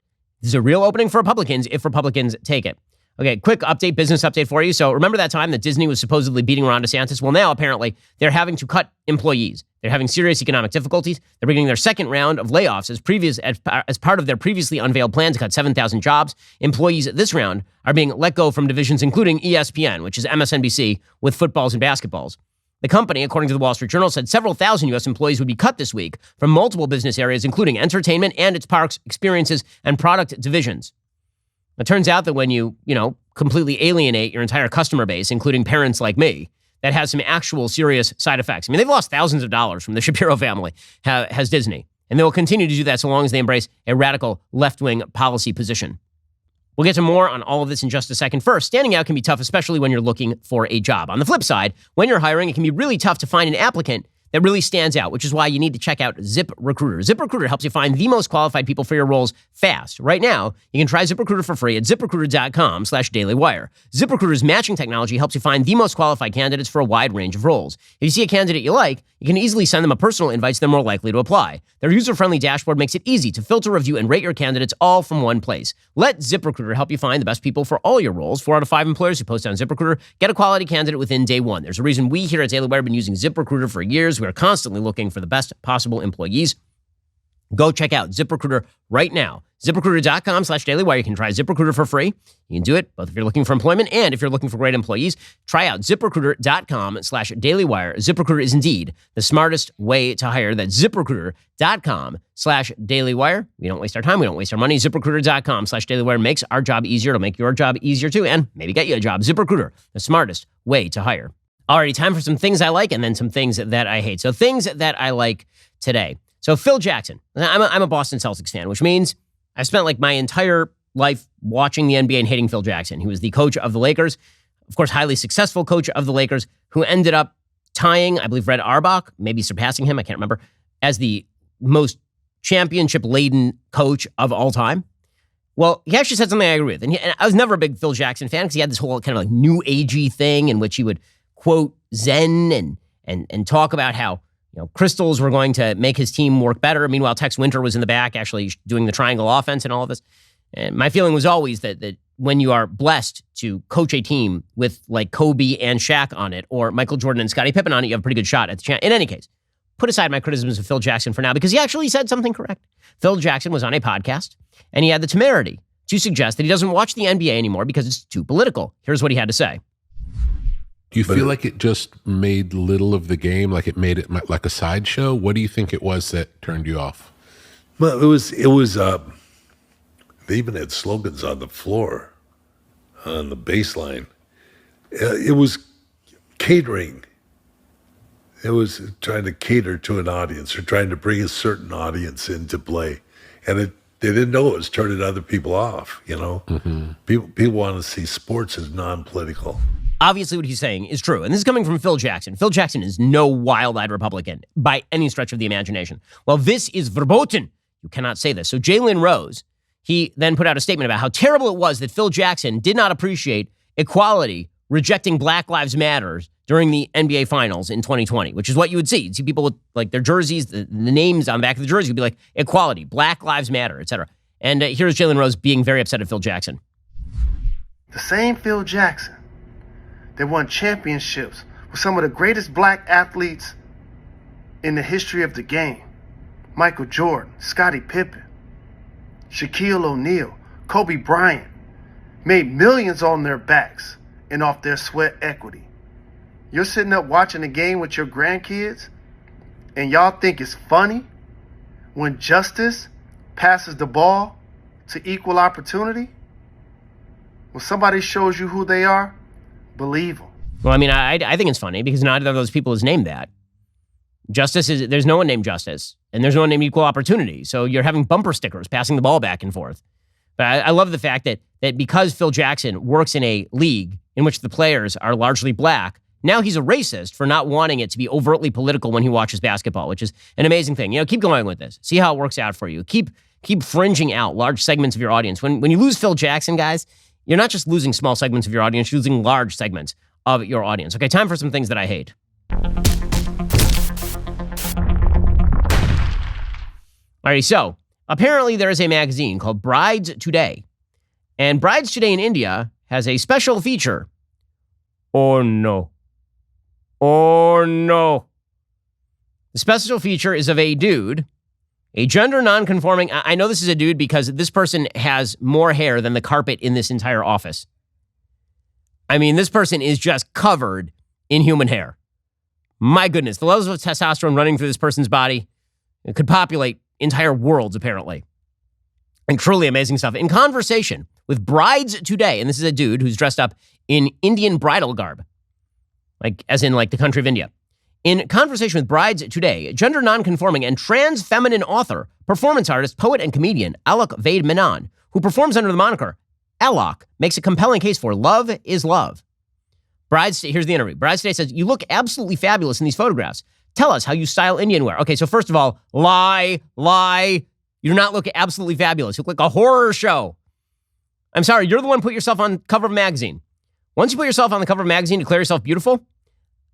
is a real opening for Republicans if Republicans take it. Okay, quick update, business update for you. So remember that time that Disney was supposedly beating Ron DeSantis? Well, now apparently they're having to cut employees. They're having serious economic difficulties. They're beginning their second round of layoffs as part of their previously unveiled plan to cut 7,000 jobs. Employees this round are being let go from divisions including ESPN, which is MSNBC, with footballs and basketballs. The company, according to the Wall Street Journal, said several thousand U.S. employees would be cut this week from multiple business areas, including entertainment and its parks, experiences, and product divisions. It turns out that when you completely alienate your entire customer base, including parents like me, that has some actual serious side effects. I mean, they've lost thousands of dollars from the Shapiro family, has Disney. And they will continue to do that so long as they embrace a radical left-wing policy position. We'll get to more on all of this in just a second. First, standing out can be tough, especially when you're looking for a job. On the flip side, when you're hiring, it can be really tough to find an applicant that really stands out, which is why you need to check out ZipRecruiter. ZipRecruiter helps you find the most qualified people for your roles fast. Right now, you can try ZipRecruiter for free at ZipRecruiter.com/dailywire. ZipRecruiter's matching technology helps you find the most qualified candidates for a wide range of roles. If you see a candidate you like, you can easily send them a personal invite so they're more likely to apply. Their user-friendly dashboard makes it easy to filter, review, and rate your candidates all from one place. Let ZipRecruiter help you find the best people for all your roles. 4 out of 5 employers who post on ZipRecruiter get a quality candidate within day one. There's a reason we here at Daily Wire have been using ZipRecruiter for years. We are constantly looking for the best possible employees. Go check out ZipRecruiter right now. ZipRecruiter.com/dailywire. You can try ZipRecruiter for free. You can do it both if you're looking for employment and if you're looking for great employees. Try out ZipRecruiter.com/dailywire. ZipRecruiter is indeed the smartest way to hire. That's ZipRecruiter.com/dailywire. We don't waste our time. We don't waste our money. ZipRecruiter.com/dailywire makes our job easier. It'll make your job easier too, and maybe get you a job. ZipRecruiter, the smartest way to hire. Alrighty, time for some things I like and then some things that I hate. So things that I like today. So Phil Jackson. I'm a Boston Celtics fan, which means I spent like my entire life watching the NBA and hating Phil Jackson. He was the coach of the Lakers, of course, highly successful coach of the Lakers, who ended up tying, I believe, Red Auerbach, maybe surpassing him, I can't remember, as the most championship-laden coach of all time. Well, he actually said something I agree with. And I was never a big Phil Jackson fan because he had this whole kind of like new agey thing in which he would quote Zen and talk about how crystals were going to make his team work better. Meanwhile, Tex Winter was in the back actually doing the triangle offense and all of this. And my feeling was always that when you are blessed to coach a team with like Kobe and Shaq on it, or Michael Jordan and Scottie Pippen on it, you have a pretty good shot at the champ. In any case, put aside my criticisms of Phil Jackson for now because he actually said something correct. Phil Jackson was on a podcast, and he had the temerity to suggest that he doesn't watch the NBA anymore because it's too political. Here's what he had to say. Do you feel like it just made little of the game, like it made it like a sideshow? What do you think it was that turned you off? Well, it was. They even had slogans on the floor, on the baseline. It was catering. It was trying to cater to an audience or trying to bring a certain audience into play. And they didn't know it was turning other people off, you know? Mm-hmm. People want to see sports as non-political. Obviously, what he's saying is true. And this is coming from Phil Jackson. Phil Jackson is no wild-eyed Republican by any stretch of the imagination. Well, this is verboten. You cannot say this. So Jalen Rose, he then put out a statement about how terrible it was that Phil Jackson did not appreciate equality, rejecting Black Lives Matter during the NBA Finals in 2020, which is what you would see. You'd see people with like their jerseys, the names on the back of the jersey would be like equality, Black Lives Matter, etc. And here's Jalen Rose being very upset at Phil Jackson. The same Phil Jackson that won championships with some of the greatest black athletes in the history of the game. Michael Jordan, Scottie Pippen, Shaquille O'Neal, Kobe Bryant, made millions on their backs and off their sweat equity. You're sitting up watching a game with your grandkids and y'all think it's funny when justice passes the ball to equal opportunity? When somebody shows you who they are, believe them. Well, I mean, I think it's funny because neither of those people is named that. There's no one named Justice, and there's no one named Equal Opportunity. So you're having bumper stickers passing the ball back and forth. But I love the fact that because Phil Jackson works in a league in which the players are largely black, now he's a racist for not wanting it to be overtly political when he watches basketball, which is an amazing thing. You know, keep going with this. See how it works out for you. Keep fringing out large segments of your audience. When you lose Phil Jackson, guys, you're not just losing small segments of your audience, you're losing large segments of your audience. Okay, time for some things that I hate. All right, so apparently there is a magazine called Brides Today. And Brides Today in India has a special feature. Oh, no. Oh, no. The special feature is of a dude, a gender nonconforming. I know this is a dude because this person has more hair than the carpet in this entire office. I mean, this person is just covered in human hair. My goodness, the levels of testosterone running through this person's body, it could populate entire worlds, apparently. And truly amazing stuff. In conversation with Brides Today, and this is a dude who's dressed up in Indian bridal garb, as in the country of India. In conversation with Brides Today, gender nonconforming and trans feminine author, performance artist, poet, and comedian Alok Vaid Menon, who performs under the moniker Alok, makes a compelling case for love is love. Here's the interview. Brides Today says, "You look absolutely fabulous in these photographs. Tell us how you style Indian wear." Okay, so first of all, lie. You do not look absolutely fabulous. You look like a horror show. I'm sorry, you're the one who put yourself on cover of a magazine. Once you put yourself on the cover of a magazine, declare yourself beautiful,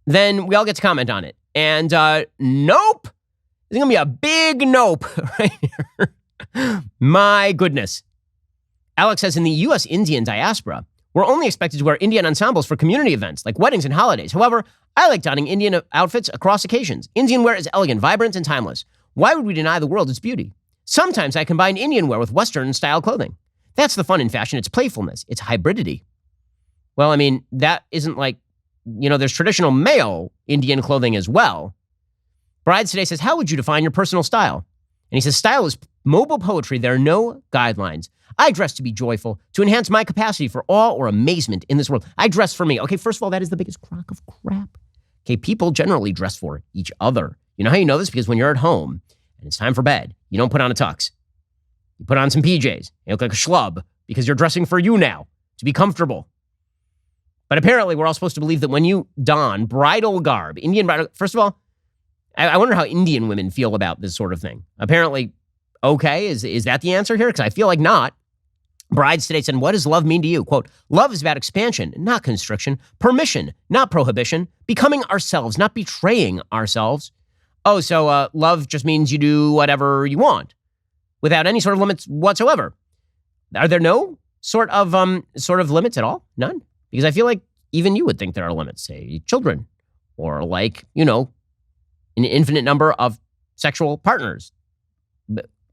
then we all get to comment on it. And nope. It's going to be a big nope right here. My goodness. Alex says in the U.S. Indian diaspora, we're only expected to wear Indian ensembles for community events like weddings and holidays. However, I like donning Indian outfits across occasions. Indian wear is elegant, vibrant, and timeless. Why would we deny the world its beauty? Sometimes I combine Indian wear with Western-style clothing. That's the fun in fashion. It's playfulness. It's hybridity. Well, I mean, that isn't there's traditional male Indian clothing as well. Brides Today says, how would you define your personal style? And he says, style is mobile poetry. There are no guidelines. I dress to be joyful, to enhance my capacity for awe or amazement in this world. I dress for me. Okay, first of all, that is the biggest crock of crap. Okay, people generally dress for each other. You know how you know this? Because when you're at home and it's time for bed, you don't put on a tux. You put on some PJs. You look like a schlub because you're dressing for you now to be comfortable. But apparently we're all supposed to believe that when you don bridal garb, Indian bridal, first of all, I wonder how Indian women feel about this sort of thing. Apparently, okay, is that the answer here? Because I feel like not. Brides Today said, what does love mean to you? Quote, love is about expansion, not constriction, permission, not prohibition, becoming ourselves, not betraying ourselves. Oh, so love just means you do whatever you want without any sort of limits whatsoever. Are there no sort of limits at all? None? Because I feel like even you would think there are limits, say children or an infinite number of sexual partners?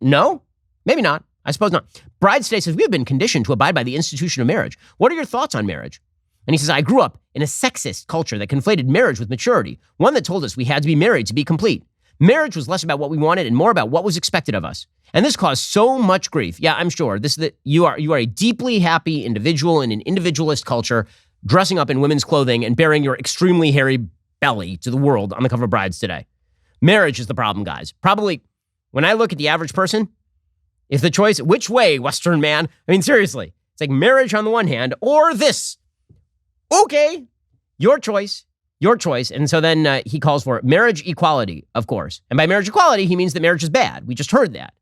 No, maybe not. I suppose not. Brides today says, we have been conditioned to abide by the institution of marriage. What are your thoughts on marriage? And he says, I grew up in a sexist culture that conflated marriage with maturity, one that told us we had to be married to be complete. Marriage was less about what we wanted and more about what was expected of us. And this caused so much grief. Yeah, I'm sure. You are a deeply happy individual in an individualist culture, dressing up in women's clothing and bearing your extremely hairy belly to the world on the cover of Brides today. Marriage is the problem, guys. Probably, when I look at the average person, if the choice, which way, Western man? I mean, seriously, it's like marriage on the one hand or this. Okay, your choice. And so then he calls for marriage equality, of course. And by marriage equality, he means that marriage is bad. We just heard that.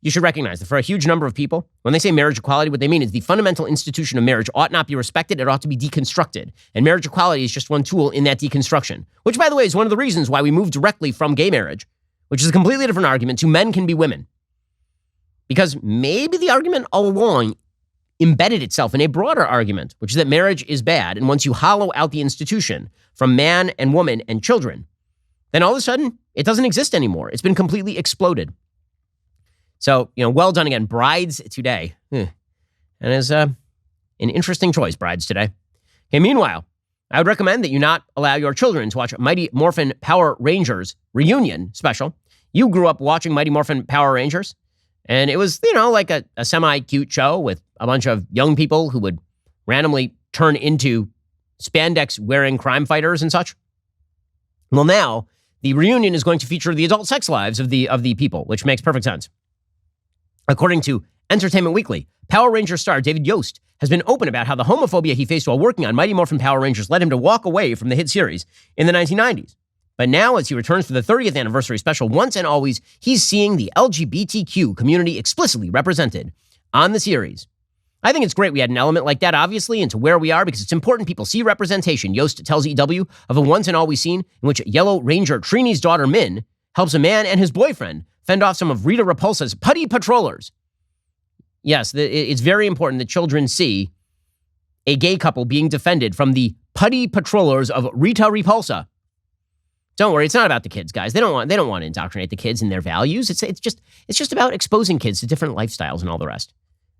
You should recognize that for a huge number of people, when they say marriage equality, what they mean is the fundamental institution of marriage ought not be respected. It ought to be deconstructed. And marriage equality is just one tool in that deconstruction, which, by the way, is one of the reasons why we moved directly from gay marriage, which is a completely different argument, to men can be women. Because maybe the argument all along embedded itself in a broader argument, which is that marriage is bad. And once you hollow out the institution from man and woman and children, then all of a sudden it doesn't exist anymore. It's been completely exploded. So, well done again, Brides today. And it's an interesting choice, Brides today. Okay, meanwhile, I would recommend that you not allow your children to watch Mighty Morphin Power Rangers reunion special. You grew up watching Mighty Morphin Power Rangers. And it was, like a semi-cute show with a bunch of young people who would randomly turn into spandex-wearing crime fighters and such. Well, now, the reunion is going to feature the adult sex lives of the people, which makes perfect sense. According to Entertainment Weekly, Power Rangers star David Yost has been open about how the homophobia he faced while working on Mighty Morphin Power Rangers led him to walk away from the hit series in the 1990s. But now, as he returns for the 30th anniversary special, once and always, he's seeing the LGBTQ community explicitly represented on the series. I think it's great we had an element like that, obviously, into where we are, because it's important people see representation. Yost tells EW of a once and always scene in which Yellow Ranger Trini's daughter, Min, helps a man and his boyfriend fend off some of Rita Repulsa's putty patrollers. Yes, it's very important that children see a gay couple being defended from the putty patrollers of Rita Repulsa. Don't worry, it's not about the kids, guys. They don't want to indoctrinate the kids in their values. It's just about exposing kids to different lifestyles and all the rest.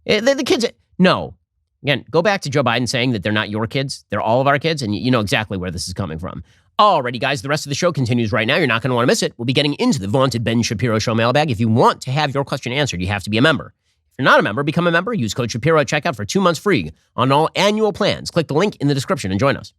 The kids, no. Again, go back to Joe Biden saying that they're not your kids. They're all of our kids, and you know exactly where this is coming from. Alrighty, guys, the rest of the show continues right now. You're not going to want to miss it. We'll be getting into the vaunted Ben Shapiro Show mailbag. If you want to have your question answered, you have to be a member. If you're not a member, become a member. Use code Shapiro at checkout for 2 months free on all annual plans. Click the link in the description and join us.